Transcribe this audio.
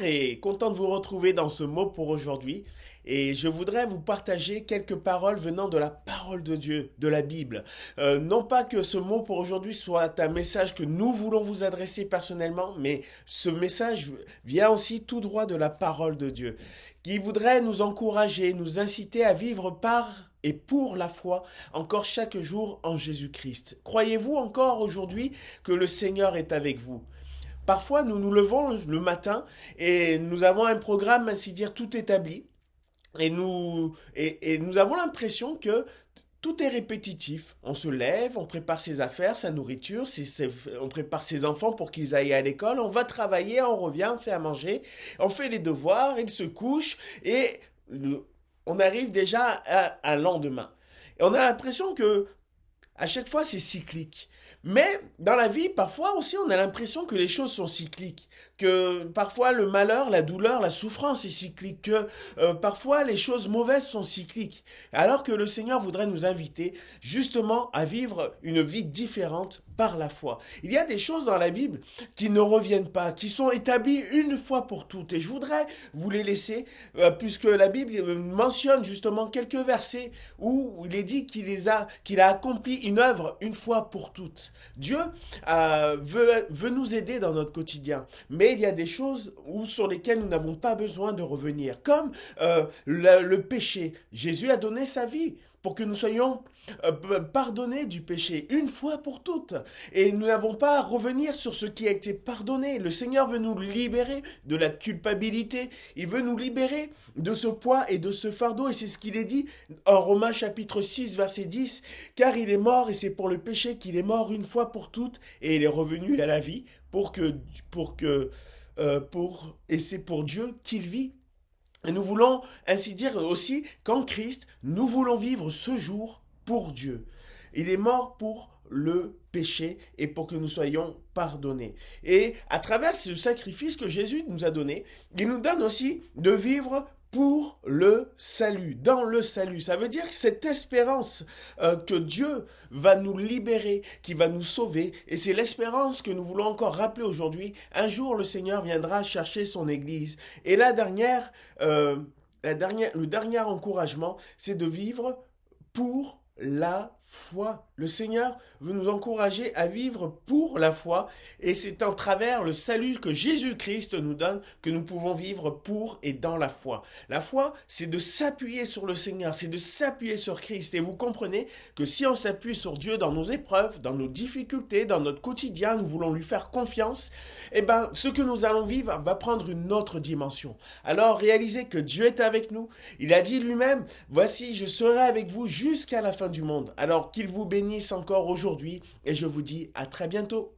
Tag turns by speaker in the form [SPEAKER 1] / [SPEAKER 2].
[SPEAKER 1] et content de vous retrouver dans ce mot pour aujourd'hui. Et je voudrais vous partager quelques paroles venant de la parole de Dieu, de la Bible. Non pas que ce mot pour aujourd'hui soit un message que nous voulons vous adresser personnellement, mais ce message vient aussi tout droit de la parole de Dieu, qui voudrait nous encourager, nous inciter à vivre par et pour la foi encore chaque jour en Jésus-Christ. Croyez-vous encore aujourd'hui que le Seigneur est avec vous? Parfois, nous nous levons le matin et nous avons un programme, ainsi dire, tout établi. Et nous avons l'impression que tout est répétitif. On se lève, on prépare ses affaires, sa nourriture, on prépare ses enfants pour qu'ils aillent à l'école, on va travailler, on revient, on fait à manger, on fait les devoirs, il se couche et on arrive déjà à un lendemain. Et on a l'impression que à chaque fois c'est cyclique. Mais dans la vie, parfois aussi, on a l'impression que les choses sont cycliques, que parfois le malheur, la douleur, la souffrance est cyclique, que parfois les choses mauvaises sont cycliques, alors que le Seigneur voudrait nous inviter justement à vivre une vie différente par la foi. Il y a des choses dans la Bible qui ne reviennent pas, qui sont établies une fois pour toutes, et je voudrais vous les laisser, puisque la Bible mentionne justement quelques versets où il est dit qu'il a accompli une œuvre une fois pour toutes. Dieu veut nous aider dans notre quotidien, mais il y a des choses sur lesquelles nous n'avons pas besoin de revenir, comme le péché. Jésus a donné sa vie pour que nous soyons pardonnés du péché une fois pour toutes. Et nous n'avons pas à revenir sur ce qui a été pardonné. Le Seigneur veut nous libérer de la culpabilité. Il veut nous libérer de ce poids et de ce fardeau. Et c'est ce qu'il est dit en Romains chapitre 6, verset 10. Car il est mort et c'est pour le péché qu'il est mort une fois pour toutes. Et il est revenu à la vie et c'est pour Dieu qu'il vit. Et nous voulons ainsi dire aussi qu'en Christ, nous voulons vivre ce jour pour Dieu. Il est mort pour le péché et pour que nous soyons pardonnés. Et à travers ce sacrifice que Jésus nous a donné, il nous donne aussi de vivre pour le salut, dans le salut. Ça veut dire que cette espérance que Dieu va nous libérer, qui va nous sauver, et c'est l'espérance que nous voulons encore rappeler aujourd'hui. Un jour, le Seigneur viendra chercher son Église. Et le dernier encouragement, c'est de vivre pour la foi. Le Seigneur veut nous encourager à vivre pour la foi et c'est en travers le salut que Jésus-Christ nous donne que nous pouvons vivre pour et dans la foi. La foi, c'est de s'appuyer sur le Seigneur, c'est de s'appuyer sur Christ et vous comprenez que si on s'appuie sur Dieu dans nos épreuves, dans nos difficultés, dans notre quotidien, nous voulons lui faire confiance, eh ben, ce que nous allons vivre va prendre une autre dimension. Alors réalisez que Dieu est avec nous. Il a dit lui-même, voici, je serai avec vous jusqu'à la fin du monde. Alors qu'il vous bénisse encore aujourd'hui et je vous dis à très bientôt.